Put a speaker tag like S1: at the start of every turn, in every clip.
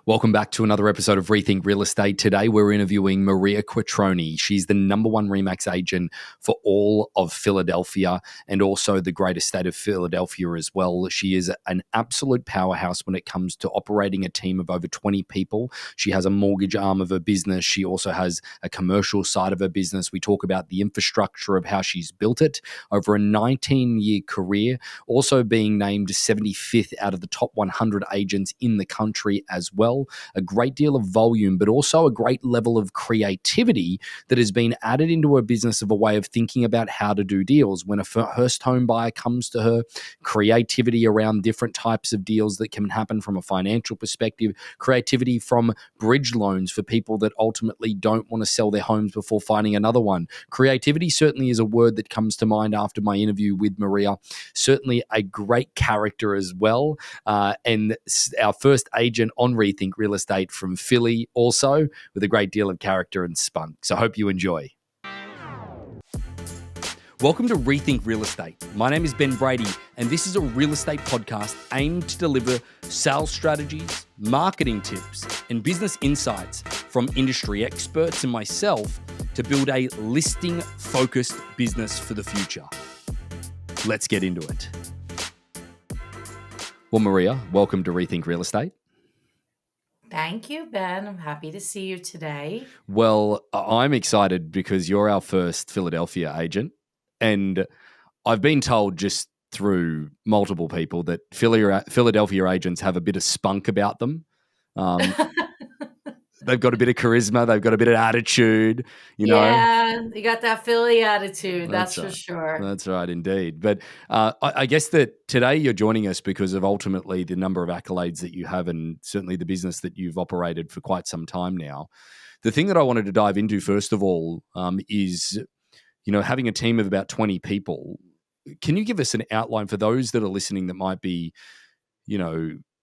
S1: Welcome back to another episode of Rethink Real Estate. Today, we're interviewing Maria Quattrone. She's the number one RE/MAX agent for all of Philadelphia and also the greater state of Philadelphia as well. She is an absolute powerhouse when it comes to operating a team of over 20 people. She has a mortgage arm of her business. She also has a commercial side of her business. We talk about the infrastructure of how she's built it over a 19-year career, also being named 75th out of the top 100 agents in the country as well. A great deal of volume, but also a great level of creativity that has been added into her business of a way of thinking about how to do deals. When a first home buyer comes to her, creativity around different types of deals that can happen from a financial perspective, creativity from bridge loans for people that ultimately don't want to sell their homes before finding another one. Creativity certainly is a word that comes to mind after my interview with Maria. Certainly a great character as well. And our first agent on Rethink Real Estate from Philly, also with a great deal of character and spunk. So I hope you enjoy. Welcome to Rethink Real Estate. My name is Ben Brady, and this is a real estate podcast aimed to deliver sales strategies, marketing tips, and business insights from industry experts and myself to build a listing-focused business for the future. Let's get into it. Well, Maria, welcome to Rethink Real Estate.
S2: Thank you, Ben. I'm happy to see you today.
S1: Well, I'm excited because you're our first Philadelphia agent. And I've been told just through multiple people that Philadelphia agents have a bit of spunk about them. They've got a bit of charisma. They've got a bit of attitude,
S2: Yeah, you got that Philly attitude. That's for
S1: right.
S2: sure.
S1: That's right, indeed. But I guess that today you're joining us because of ultimately the number of accolades that you have and certainly the business that you've operated for quite some time now. The thing that I wanted to dive into, first of all, is, having a team of about 20 people. Can you give us an outline for those that are listening that might be,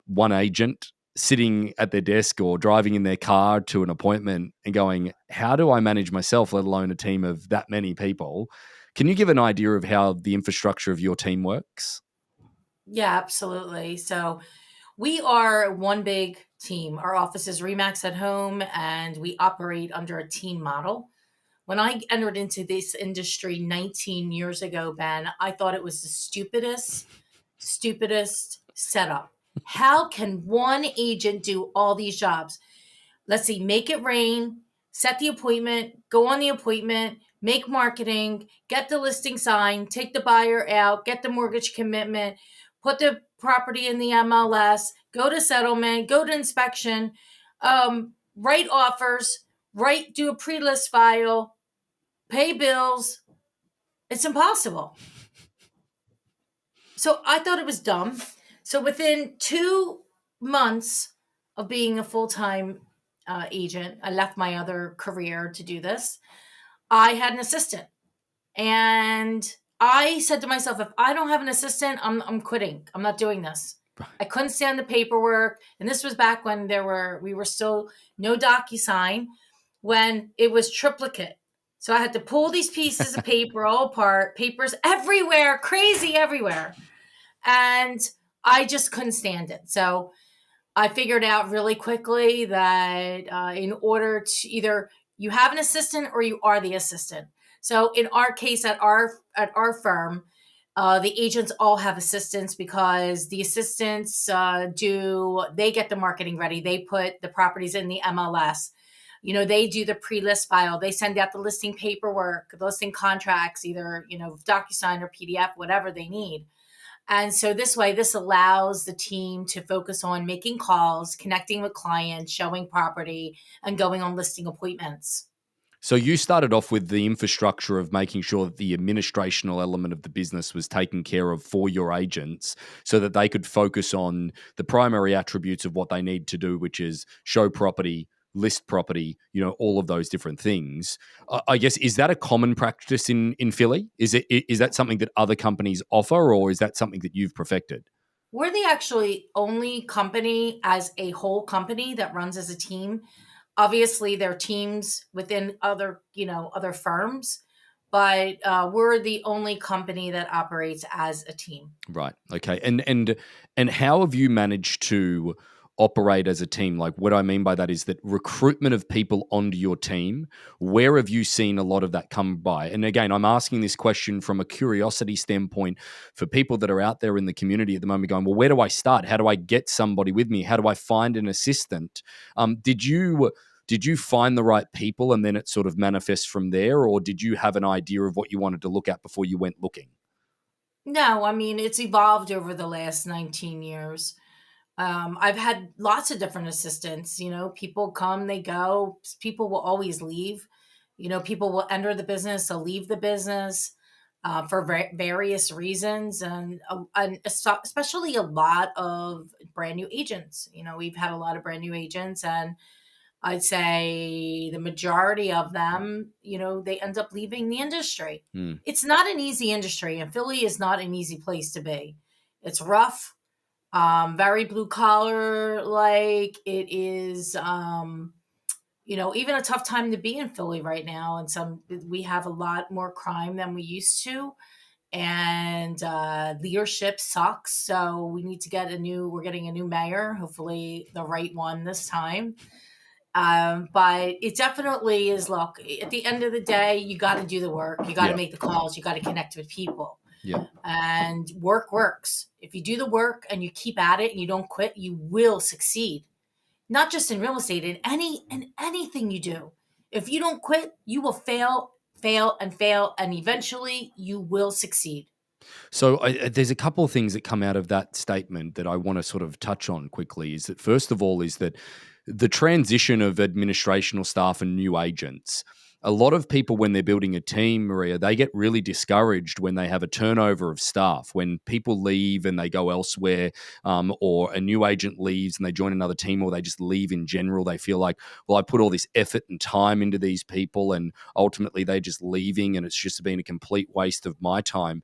S1: one agent sitting at their desk or driving in their car to an appointment and going, how do I manage myself, let alone a team of that many people? Can you give an idea of how the infrastructure of your team works?
S2: Yeah, absolutely. So we are one big team. Our office is RE/MAX at home, and we operate under a team model. When I entered into this industry 19 years ago, Ben, I thought it was the stupidest setup. How can one agent do all these jobs? Let's see, make it rain, set the appointment, go on the appointment, make marketing, get the listing signed, take the buyer out, get the mortgage commitment, put the property in the MLS, go to settlement, go to inspection, write offers, do a pre-list file, pay bills. It's impossible. So I thought it was dumb. So within 2 months of being a full-time agent, I left my other career to do this. I had an assistant, and I said to myself, if I don't have an assistant, I'm quitting. I'm not doing this. I couldn't stand the paperwork, and this was back when we were still no DocuSign, when it was triplicate. So I had to pull these pieces of paper all apart, papers everywhere, crazy everywhere. And I just couldn't stand it. So I figured out really quickly that in order to either you have an assistant or you are the assistant. So in our case, at our firm, the agents all have assistants because the assistants they get the marketing ready. They put the properties in the MLS. They do the pre-list file. They send out the listing paperwork, the listing contracts, either, DocuSign or PDF, whatever they need. And so this allows the team to focus on making calls, connecting with clients, showing property, and going on listing appointments.
S1: So you started off with the infrastructure of making sure that the administrational element of the business was taken care of for your agents so that they could focus on the primary attributes of what they need to do, which is show property, list property, all of those different things. I guess, is that a common practice in Philly? Is that something that other companies offer, or is that something that you've perfected?
S2: We're the actually only company as a whole company that runs as a team. Obviously, there are teams within other firms, but we're the only company that operates as a team.
S1: Right. Okay. And how have you managed to operate as a team? Like, what I mean by that is that recruitment of people onto your team, where have you seen a lot of that come by? And again, I'm asking this question from a curiosity standpoint for people that are out there in the community at the moment going, well, where do I start? How do I get somebody with me? How do I find an assistant? Did you find the right people and then it sort of manifests from there? Or did you have an idea of what you wanted to look at before you went looking?
S2: No, I mean, it's evolved over the last 19 years. I've had lots of different assistants. People come, they go. People will always leave. People will enter the business, they'll leave the business for various reasons, and especially a lot of brand new agents. We've had a lot of brand new agents, and I'd say the majority of them, they end up leaving the industry.
S1: Hmm.
S2: It's not an easy industry, and Philly is not an easy place to be. It's rough, very blue collar. Like it is, even a tough time to be in Philly right now. And we have a lot more crime than we used to, and leadership sucks. So we need to we're getting a new mayor, hopefully the right one this time. But it definitely is. Look, at the end of the day, you got to do the work. You got to
S1: Yeah.
S2: make the calls. You got to connect with people.
S1: Yeah.
S2: And work works. If you do the work and you keep at it and you don't quit, you will succeed. Not just in real estate, in anything you do. If you don't quit, you will fail, fail, and fail, and eventually you will succeed.
S1: So there's a couple of things that come out of that statement that I want to sort of touch on quickly. Is that first of all is that the transition of administrational staff and new agents. A lot of people, when they're building a team, Maria, they get really discouraged when they have a turnover of staff. When people leave and they go elsewhere, or a new agent leaves and they join another team, or they just leave in general, they feel like, well, I put all this effort and time into these people, and ultimately they're just leaving, and it's just been a complete waste of my time.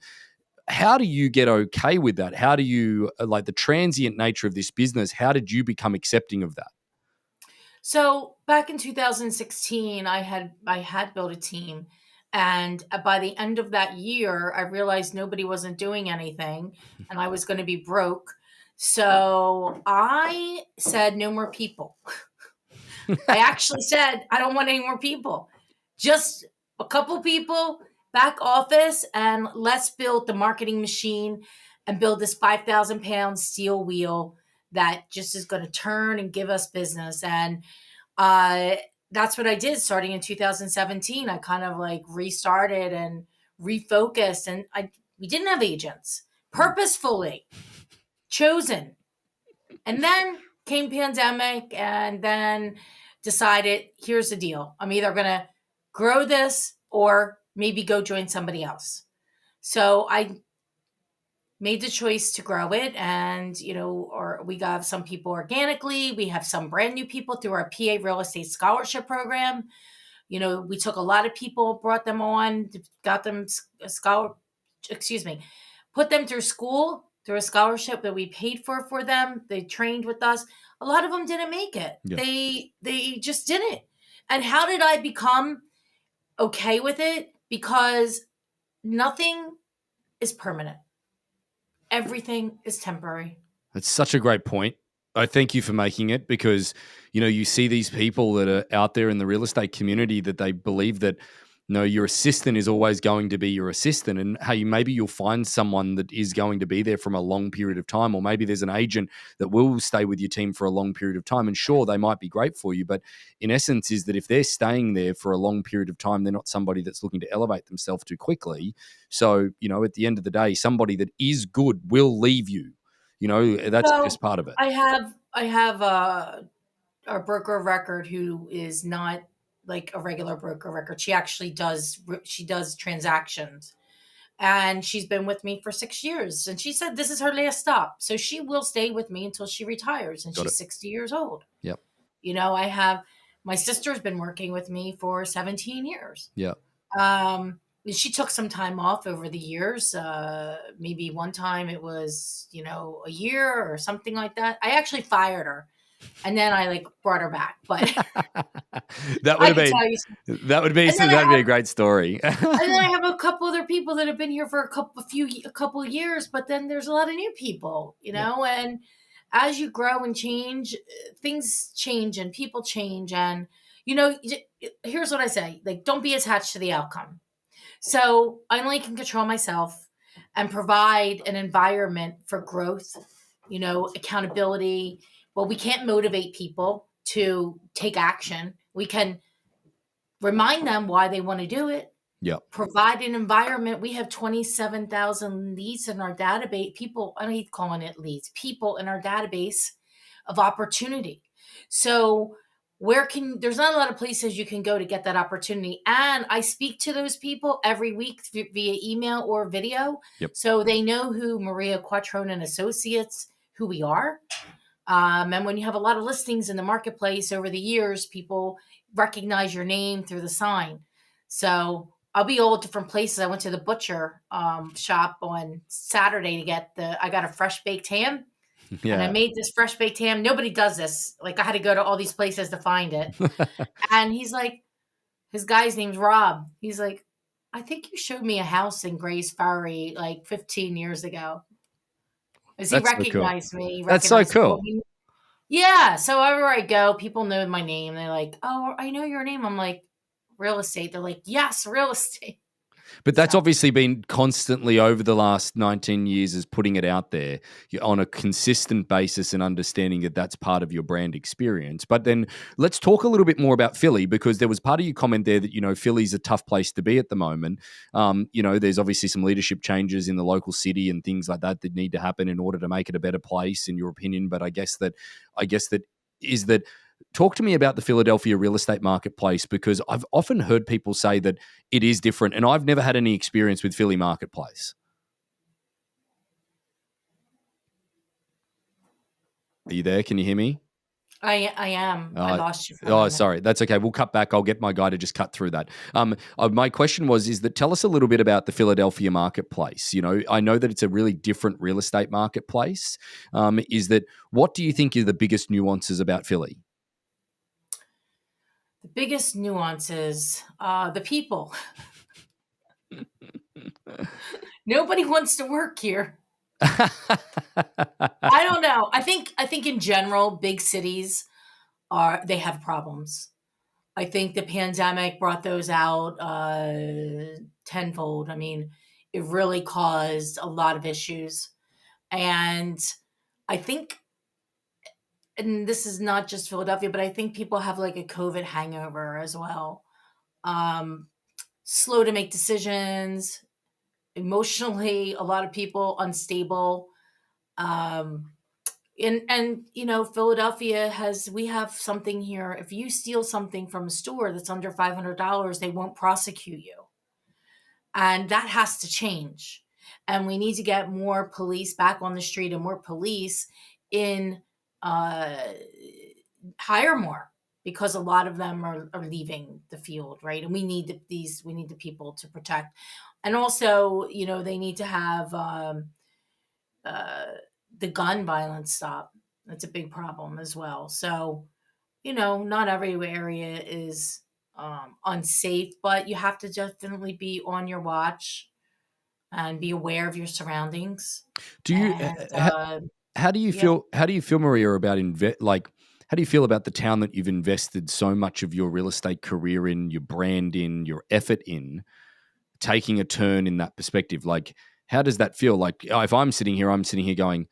S1: How do you get okay with that? How do you, like the transient nature of this business, how did you become accepting of that?
S2: So back in 2016, I had built a team, and by the end of that year, I realized nobody wasn't doing anything, and I was going to be broke. So I said, no more people. I actually said, I don't want any more people. Just a couple people, back office, and let's build the marketing machine and build this 5,000 pound steel wheel that just is going to turn and give us business. And uh, that's what I did starting in 2017. I kind of like restarted and refocused, and we didn't have agents, purposefully chosen. And then came pandemic, and then decided, here's the deal. I'm either going to grow this or maybe go join somebody else. So I made the choice to grow it, and or we got some people organically, we have some brand new people through our PA real estate scholarship program. We took a lot of people, brought them on, got them a scholar excuse me put them through school through a scholarship that we paid for them. They trained with us. A lot of them didn't make it.
S1: Yeah.
S2: They just didn't. And how did I become okay with it? Because nothing is permanent. Everything is temporary.
S1: That's such a great point. I thank you for making it because, you see these people that are out there in the real estate community that they believe that, no, your assistant is always going to be your assistant. And hey, maybe you'll find someone that is going to be there from a long period of time, or maybe there's an agent that will stay with your team for a long period of time. And sure, they might be great for you. But in essence is that if they're staying there for a long period of time, they're not somebody that's looking to elevate themselves too quickly. So, at the end of the day, somebody that is good will leave you. That's just
S2: So
S1: part of it.
S2: I have a broker of record who is not like a regular broker of record. She does transactions, and she's been with me for 6 years. And she said this is her last stop, so she will stay with me until she retires, and
S1: Got it.
S2: she's 60 years old.
S1: Yep.
S2: I have my sister's been working with me for 17 years.
S1: Yeah.
S2: She took some time off over the years. Maybe one time it was, a year or something like that. I actually fired her, and then I brought her back. But
S1: That would
S2: I
S1: have
S2: can
S1: been
S2: tell you.
S1: that'd be
S2: And then I
S1: a
S2: have,
S1: great story.
S2: and then I have a couple other people that have been here for a couple of years. But then there's a lot of new people,
S1: Yeah.
S2: as you grow and change, things change and people change. And, here's what I say, like, don't be attached to the outcome. So I only can control myself and provide an environment for growth, accountability. Well, we can't motivate people to take action. We can remind them why they want to do it,
S1: Yeah.
S2: provide an environment. We have 27,000 leads in our database. People, I don't hate calling it leads, people in our database of opportunity. So there's not a lot of places you can go to get that opportunity. And I speak to those people every week via email or video.
S1: Yep.
S2: So they know who Maria Quattrone and Associates, who we are. And when you have a lot of listings in the marketplace over the years, people recognize your name through the sign. So I'll be all at different places. I went to the butcher shop on Saturday I got a fresh baked ham.
S1: Yeah.
S2: And I made this fresh baked ham. Nobody does this. Like, I had to go to all these places to find it. And he's like, his guy's name's Rob. He's like, I think you showed me a house in Grays Ferry like 15 years ago. Because he
S1: That's so cool.
S2: recognized me. He
S1: That's so
S2: recognized
S1: cool.
S2: Yeah. So wherever I go, people know my name. They're like, oh, I know your name. I'm like, real estate. They're like, yes, real estate.
S1: But that's obviously been constantly over the last 19 years is putting it out there on a consistent basis and understanding that that's part of your brand experience. But then let's talk a little bit more about Philly, because there was part of your comment there that, Philly's a tough place to be at the moment. There's obviously some leadership changes in the local city and things like that need to happen in order to make it a better place, in your opinion. But I guess that is that. Talk to me about the Philadelphia real estate marketplace, because I've often heard people say that it is different, and I've never had any experience with Philly marketplace. Are you there? Can you hear me?
S2: I am. I lost you for a minute.
S1: Sorry. That's okay. We'll cut back. I'll get my guy to just cut through that. My question is that tell us a little bit about the Philadelphia marketplace. I know that it's a really different real estate marketplace. What do you think are the biggest nuances about Philly?
S2: The biggest nuances, the people. Nobody wants to work here. I don't know. I think in general, big cities they have problems. I think the pandemic brought those out tenfold. I mean, it really caused a lot of issues. And I think, and this is not just Philadelphia, but I think people have like a COVID hangover as well. Slow to make decisions, emotionally, a lot of people unstable. And Philadelphia we have something here. If you steal something from a store that's under $500, they won't prosecute you. And that has to change. And we need to get more police back on the street and more police in hire more, because a lot of them are leaving the field, right? And we need the people to protect. And also, they need to have the gun violence stop. That's a big problem as well. So, not every area is unsafe, but you have to definitely be on your watch and be aware of your surroundings.
S1: How do you feel? How do you feel, Maria, about how do you feel about the town that you've invested so much of your real estate career in, your brand in, your effort in, taking a turn in that perspective? Like, how does that feel? Like, if I'm sitting here going,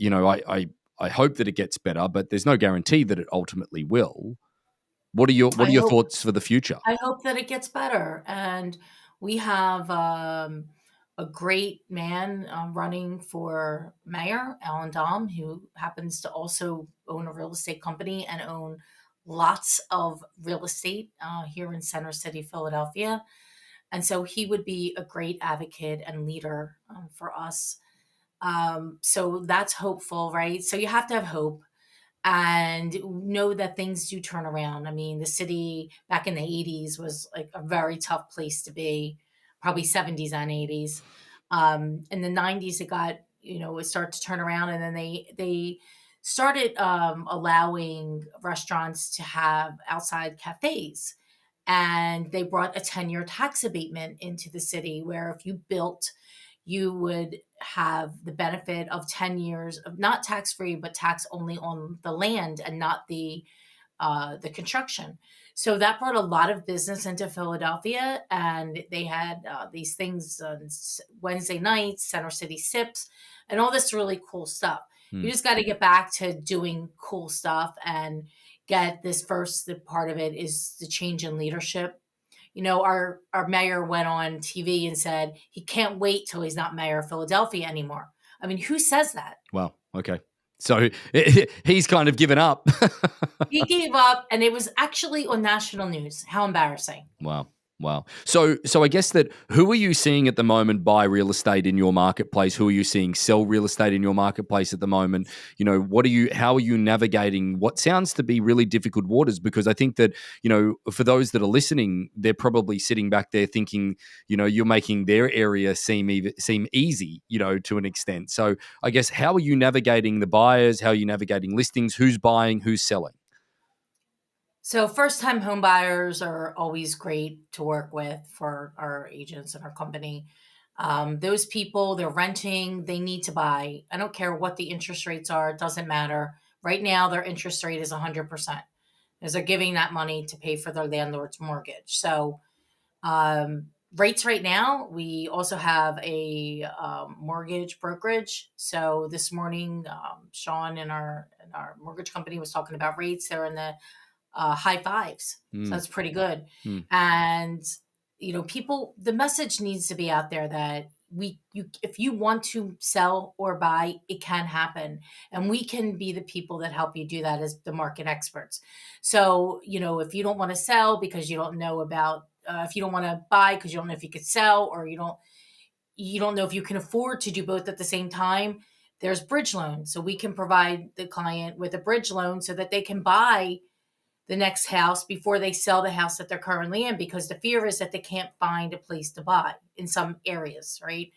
S1: I hope that it gets better, but there's no guarantee that it ultimately will. What are your thoughts for the future?
S2: I hope that it gets better. And we have a great man running for mayor, Alan Dom, who happens to also own a real estate company and own lots of real estate here in Center City, Philadelphia. And so he would be a great advocate and leader for us. So that's hopeful, right? So you have to have hope and know that things do turn around. I mean, the city back in the 80s was like a very tough place to be, probably 70s and 80s. In the 90s, it started to turn around, and then they started allowing restaurants to have outside cafes. And they brought a 10-year tax abatement into the city, where if you built you would have the benefit of 10 years of not tax free, but tax only on the land and not the construction. So that brought a lot of business into Philadelphia, and they had these things on Wednesday nights, Center City Sips, and all this really cool stuff.
S1: Hmm.
S2: You just got to get back to doing cool stuff and get this first. The part of it is the change in leadership. Our mayor went on TV and said he can't wait till he's not mayor of Philadelphia anymore. I mean, who says that?
S1: Wow. Okay. So he's kind of given up.
S2: He gave up, and it was actually on national news. How embarrassing.
S1: Wow. Wow. So I guess that who are you seeing at the moment buy real estate in your marketplace? Who are you seeing sell real estate in your marketplace at the moment? How are you navigating what sounds to be really difficult waters? Because I think that, for those that are listening, they're probably sitting back there thinking, you're making their area seem easy, to an extent. So I guess, how are you navigating the buyers? How are you navigating listings? Who's buying? Who's selling?
S2: So first-time home buyers are always great to work with for our agents and our company. Those people, they're renting, they need to buy. I don't care what the interest rates are, it doesn't matter. Right now, their interest rate is 100%, as they're giving that money to pay for their landlord's mortgage. So rates right now, we also have a mortgage brokerage. So this morning, Sean in our mortgage company was talking about rates. They're in the high fives. So that's pretty good. And, people, the message needs to be out there that if you want to sell or buy, it can happen. And we can be the people that help you do that as the market experts. So, if you don't want to sell because you don't know about, if you don't want to buy because you don't know if you could sell, or you don't know if you can afford to do both at the same time, there's bridge loans. So we can provide the client with a bridge loan so that they can buy the next house before they sell the house that they're currently in, because the fear is that they can't find a place to buy in some areas, right?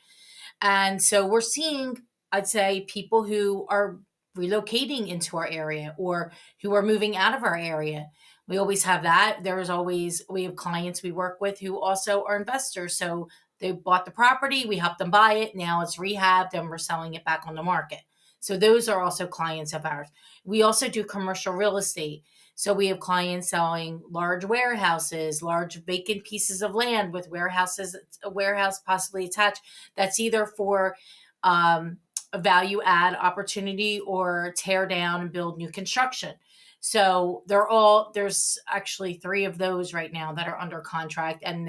S2: And so we're seeing, I'd say, people who are relocating into our area or who are moving out of our area. We always have that. We have clients we work with who also are investors. So they bought the property, we helped them buy it. Now it's rehabbed and we're selling it back on the market. So those are also clients of ours. We also do commercial real estate. So we have clients selling large warehouses, large vacant pieces of land with a warehouse possibly attached. That's either for a value add opportunity or tear down and build new construction. So there's actually 3 of those right now that are under contract, and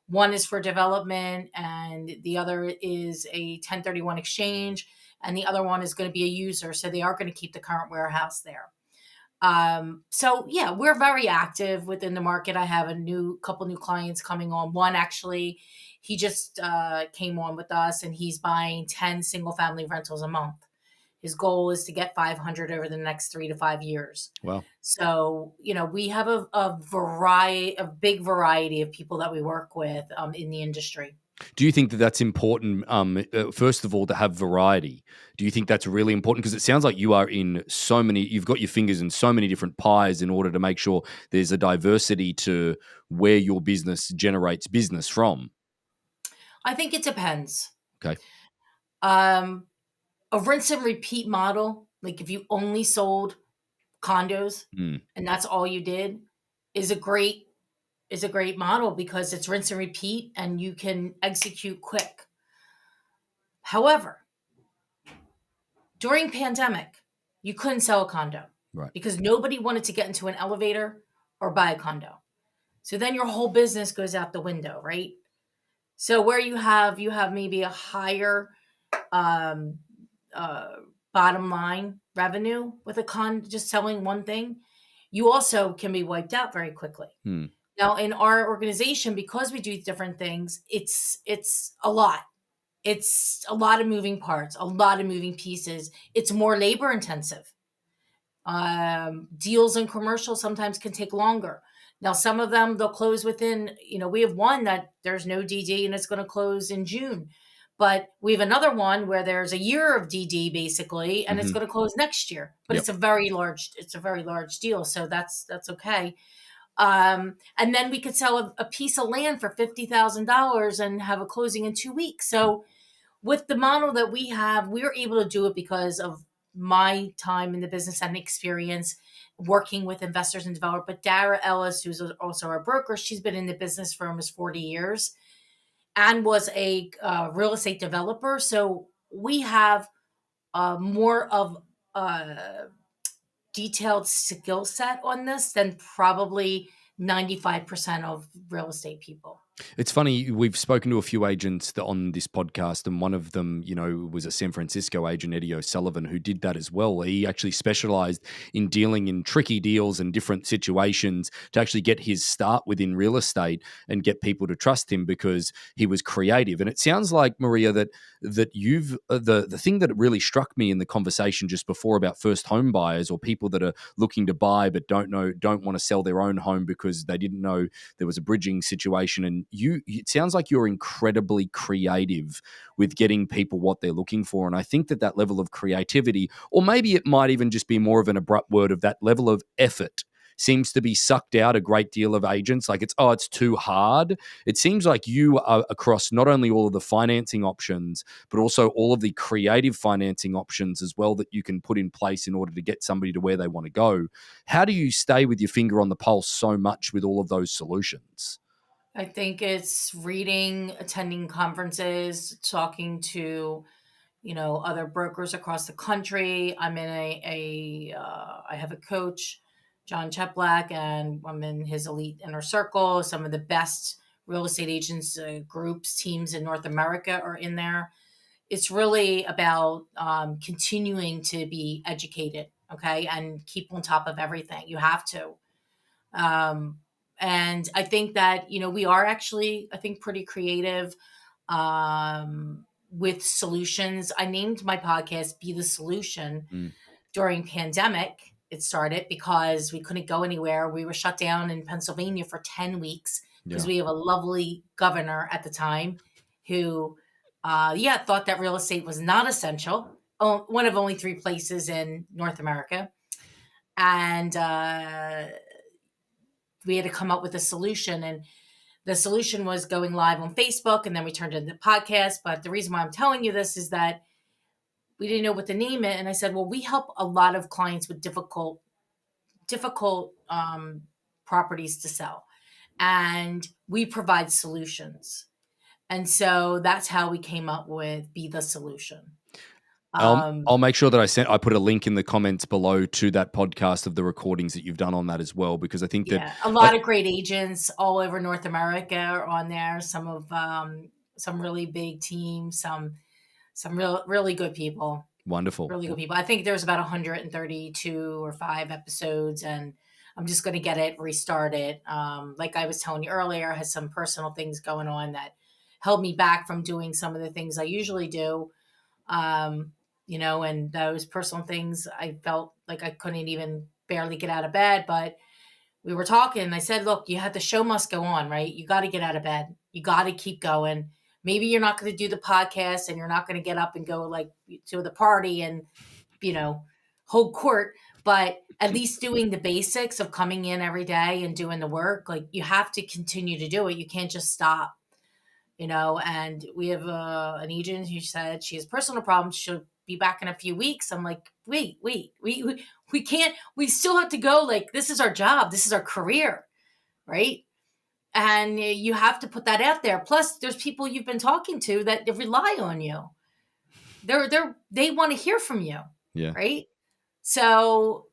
S2: one is for development and the other is a 1031 exchange, and the other one is going to be a user. So they are going to keep the current warehouse there. So yeah, we're very active within the market. I have couple new clients coming on. One actually, he just came on with us, and he's buying 10 single family rentals a month. His goal is to get 500 over the next 3 to 5 years.
S1: Wow.
S2: So, we have a big variety of people that we work with in the industry.
S1: Do you think that that's important, first of all, to have variety? Do you think that's really important? Because it sounds like you are you've got your fingers in so many different pies in order to make sure there's a diversity to where your business generates business from.
S2: I think it depends.
S1: Okay.
S2: A rinse and repeat model, like if you only sold condos and that's all you did, is a great model because it's rinse and repeat and you can execute quick. However, during pandemic, you couldn't sell a condo,
S1: right?
S2: Because nobody wanted to get into an elevator or buy a condo. So then your whole business goes out the window, right? So where you have maybe a higher bottom line revenue with just selling one thing, you also can be wiped out very quickly. Now, in our organization, because we do different things, it's a lot. It's a lot of moving parts, a lot of moving pieces. It's more labor intensive. Deals and commercials sometimes can take longer. Now, some of them, they'll close within, we have one that there's no DD and it's going to close in June. But we have another one where there's a year of DD basically, and it's going to close next year. But it's a very large deal. So that's okay. And then we could sell a piece of land for $50,000 and have a closing in 2 weeks. So with the model that we have, we were able to do it because of my time in the business and experience working with investors and developers. But Dara Ellis, who's also our broker, she's been in the business for almost 40 years and was a real estate developer. So we have more of a detailed skill set on this than probably 95% of real estate people.
S1: It's funny, we've spoken to a few agents on this podcast, and one of them, was a San Francisco agent, Eddie O'Sullivan, who did that as well. He actually specialized in dealing in tricky deals and different situations to actually get his start within real estate and get people to trust him because he was creative. And it sounds like, Maria, that you've the thing that really struck me in the conversation just before about first home buyers or people that are looking to buy but don't want to sell their own home because they didn't know there was a bridging situation, and it sounds like you're incredibly creative with getting people what they're looking for. And I think that level of creativity, or maybe it might even just be more of an abrupt word of that level of effort, seems to be sucked out a great deal of agents. Like it's too hard. It seems like you are across not only all of the financing options, but also all of the creative financing options as well that you can put in place in order to get somebody to where they want to go. How do you stay with your finger on the pulse so much with all of those solutions?
S2: I think it's reading, attending conferences, talking to, other brokers across the country. I'm in I have a coach, John Cheplack, and I'm in his elite inner circle. Some of the best real estate agents, groups, teams in North America are in there. It's really about continuing to be educated, okay, and keep on top of everything. You have to. Um, and I think that, we are actually, I think, pretty creative with solutions. I named my podcast Be the Solution. During pandemic. It started because we couldn't go anywhere. We were shut down in Pennsylvania for 10 weeks because we have a lovely governor at the time who, thought that real estate was not essential. One of only 3 places in North America. And we had to come up with a solution, and the solution was going live on Facebook, and then we turned it into podcast. But the reason why I'm telling you this is that we didn't know what to name it, and I said, well, we help a lot of clients with difficult properties to sell, and we provide solutions. And so that's how we came up with Be the Solution.
S1: I'll make sure that I put a link in the comments below to that podcast of the recordings that you've done on that as well, because I think that
S2: a lot of great agents all over North America are on there. Some really big teams, some really good people.
S1: Wonderful.
S2: Really good people. I think there's about 132 or 5 episodes, and I'm just going to get it restarted. Like I was telling you earlier, I had some personal things going on that held me back from doing some of the things I usually do. And those personal things, I felt like I couldn't even barely get out of bed, but we were talking and I said, look, the show must go on, right? You got to get out of bed. You got to keep going. Maybe you're not going to do the podcast and you're not going to get up and go like to the party and, hold court, but at least doing the basics of coming in every day and doing the work, like you have to continue to do it. You can't just stop, and we have an agent who said she has personal problems. She'll be back in a few weeks. I'm like, wait, we can't, we still have to go. Like, this is our job. This is our career. Right. And you have to put that out there. Plus there's people you've been talking to that rely on you. They want to hear from you.
S1: Yeah.
S2: Right. So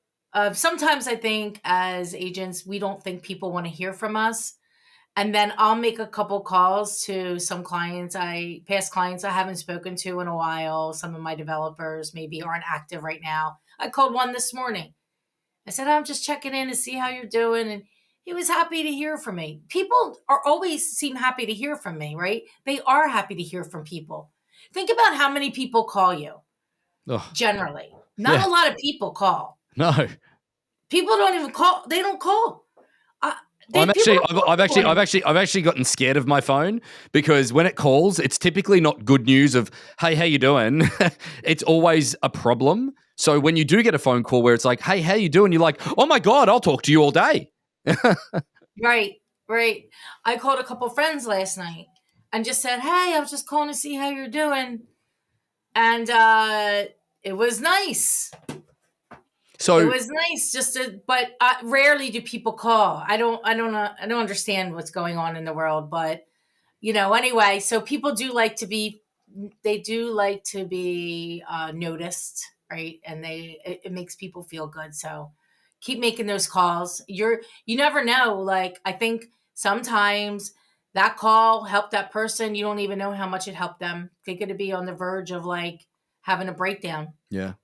S2: sometimes I think as agents, we don't think people want to hear from us. And then I'll make a couple calls to some past clients I haven't spoken to in a while. Some of my developers maybe aren't active right now. I called one this morning. I said, I'm just checking in to see how you're doing. And he was happy to hear from me. People always seem happy to hear from me, right? They are happy to hear from people. Think about how many people call you. Generally. Not a lot of people call.
S1: No.
S2: People don't even call. They don't call.
S1: I've actually gotten scared of my phone because when it calls, it's typically not good news of, hey, how you doing? It's always a problem. So when you do get a phone call where it's like, hey, how you doing? You're like, oh my God, I'll talk to you all day.
S2: Right. I called a couple friends last night and just said, hey, I was just calling to see how you're doing. And it was nice. It
S1: So
S2: was nice just to, but rarely do people call. I don't understand what's going on in the world, but anyway, so people do like to be, they do like to be noticed, right? And it makes people feel good. So keep making those calls. You never know. Like, I think sometimes that call helped that person. You don't even know how much it helped them. They could be on the verge of like having a breakdown.
S1: yeah.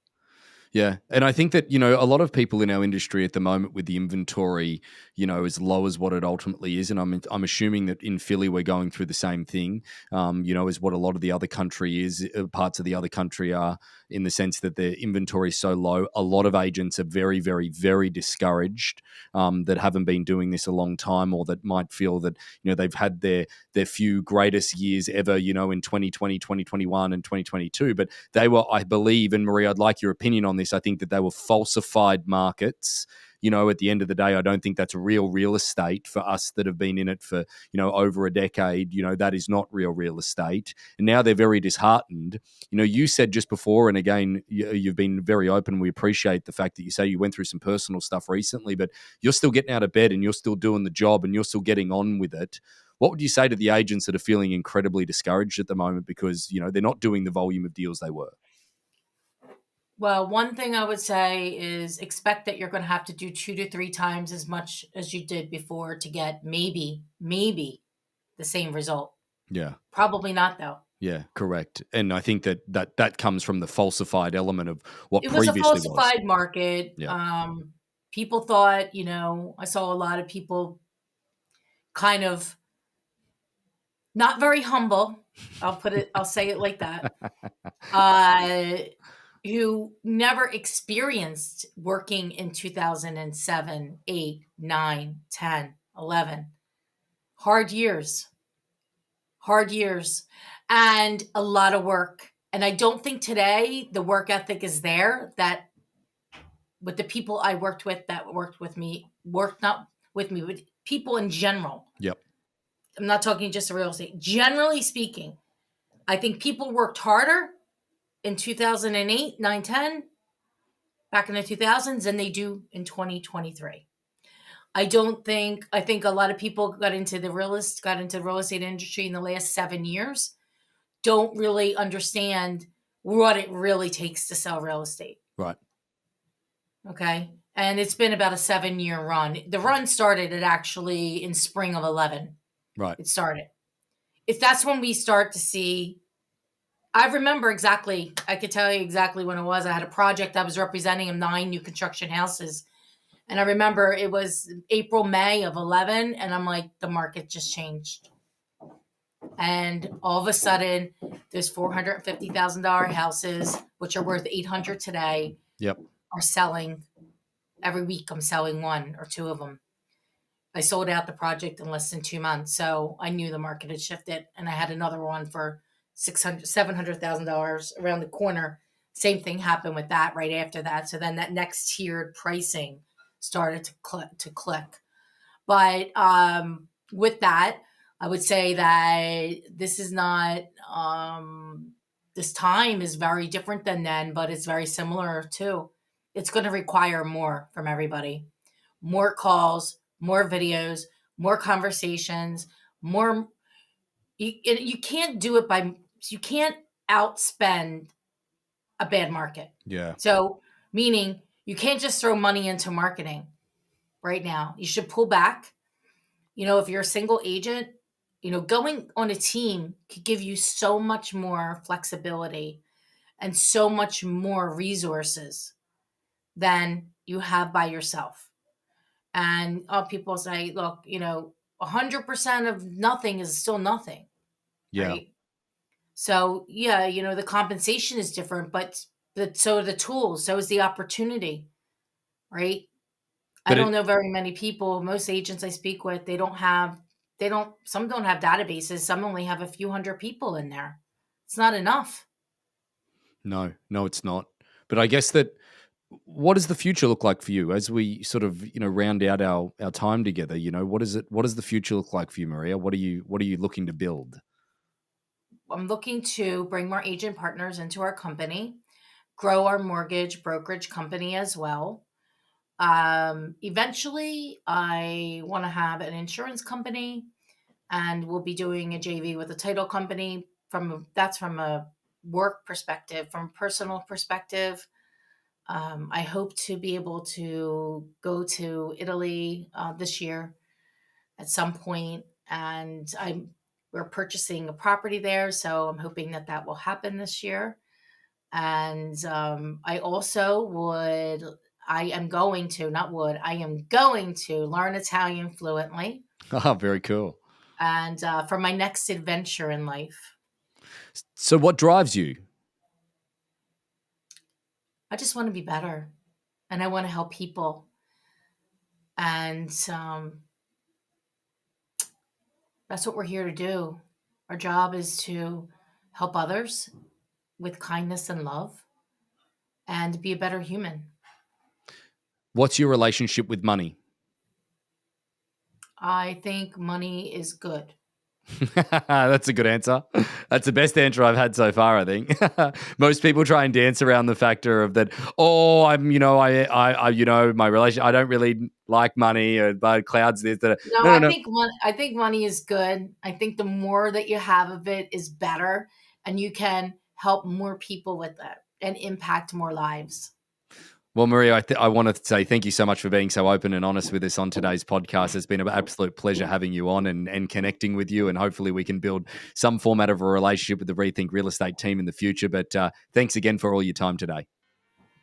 S1: Yeah. And I think that, a lot of people in our industry at the moment with the inventory, as low as what it ultimately is. And I'm assuming that in Philly, we're going through the same thing, as what a lot of the other country is, parts of the other country are, in the sense that their inventory is so low. A lot of agents are very, very, very discouraged, that haven't been doing this a long time, or that might feel that, they've had their few greatest years ever, in 2020, 2021 and 2022. But they were, I believe, and Maria, I'd like your opinion on this. I think that they were falsified markets. At the end of the day, I don't think that's real estate for us that have been in it for, over a decade. That is not real estate. And now they're very disheartened. You said just before, and again, you've been very open. We appreciate the fact that you say you went through some personal stuff recently, but you're still getting out of bed and you're still doing the job and you're still getting on with it. What would you say to the agents that are feeling incredibly discouraged at the moment because, they're not doing the volume of deals they were?
S2: Well, one thing I would say is expect that you're going to have to do 2 to 3 times as much as you did before to get maybe the same result.
S1: Yeah.
S2: Probably not, though.
S1: Yeah, correct. And I think that comes from the falsified element of what
S2: It was a
S1: previously was.
S2: falsified market.
S1: Yeah.
S2: People thought, I saw a lot of people kind of not very humble. I'll say it like that. Uh, who never experienced working in 2007, 8, 9, 10, 11. Hard years, and a lot of work. And I don't think today the work ethic is there that with the people I worked with that worked not with me, but people in general.
S1: Yep.
S2: I'm not talking just real estate. Generally speaking, I think people worked harder in 2008, 9, 10, back in the 2000s than they do in 2023. I think a lot of people got into the real estate industry in the last 7 years, don't really understand what it really takes to sell real estate.
S1: Right.
S2: Okay. And it's been about a 7-year run. The run started at actually in spring of 11.
S1: Right.
S2: It started. If that's when we start to see, I remember exactly, I could tell you exactly when it was. I had a project I was representing of 9 new construction houses. And I remember it was April, May of 11. And I'm like, the market just changed. And all of a sudden, there's $450,000 houses, which are worth 800 today,
S1: Yep.
S2: are selling. Every week I'm selling 1 or 2 of them. I sold out the project in less than 2 months. So I knew the market had shifted. And I had another one for $700,000 around the corner. Same thing happened with that right after that. So then that next tiered pricing started to click. But with that, I would say that this is not, this time is very different than then, but it's very similar too. It's going to require more from everybody, more calls, more videos, more conversations, more. You can't do it you can't outspend a bad market.
S1: Yeah.
S2: So, meaning you can't just throw money into marketing right now. You should pull back. If you're a single agent, going on a team could give you so much more flexibility and so much more resources than you have by yourself. And people say, look, 100% of nothing is still nothing,
S1: Yeah.
S2: right? So, yeah, the compensation is different, but so are the tools, so is the opportunity, right? I
S1: But
S2: don't know very many people. Most agents I speak with, some don't have databases. Some only have a few hundred people in there. It's not enough.
S1: no, it's not. But I guess that, what does the future look like for you as we sort of, round out our time together? What does the future look like for you, Maria? What are you looking to build?
S2: I'm looking to bring more agent partners into our company, grow our mortgage brokerage company as well. Eventually, I want to have an insurance company, and we'll be doing a JV with a title company. That's from a work perspective. From a personal perspective, I hope to be able to go to Italy this year at some point, and we're purchasing a property there, so I'm hoping that that will happen this year. And I also I am going to, not would, I am going to learn Italian fluently,
S1: Oh, very cool.
S2: and for my next adventure in life.
S1: So what drives you?
S2: I just want to be better, and I want to help people. And that's what we're here to do. Our job is to help others with kindness and love and be a better human.
S1: What's your relationship with money?
S2: I think money is good.
S1: That's a good answer. That's the best answer I've had so far, I think. Most people try and dance around the factor of that, oh, my relation, I don't really like money, or but clouds this, that.
S2: No,
S1: No, no, no.
S2: I think money is good. I think the more that you have of it is better, and you can help more people with it and impact more lives.
S1: Well, Maria, I want to say thank you so much for being so open and honest with us on today's podcast. It's been an absolute pleasure having you on and connecting with you, and hopefully we can build some format of a relationship with the Rethink Real Estate team in the future. But thanks again for all your time today.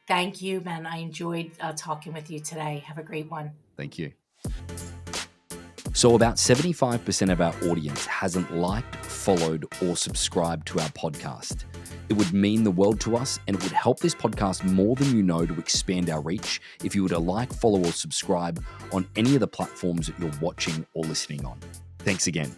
S2: Thank you, Ben. I enjoyed talking with you today. Have a great one.
S1: Thank you. So about 75% of our audience hasn't liked, followed, or subscribed to our podcast. It would mean the world to us, and it would help this podcast more than you know to expand our reach if you were to like, follow, or subscribe on any of the platforms that you're watching or listening on. Thanks again.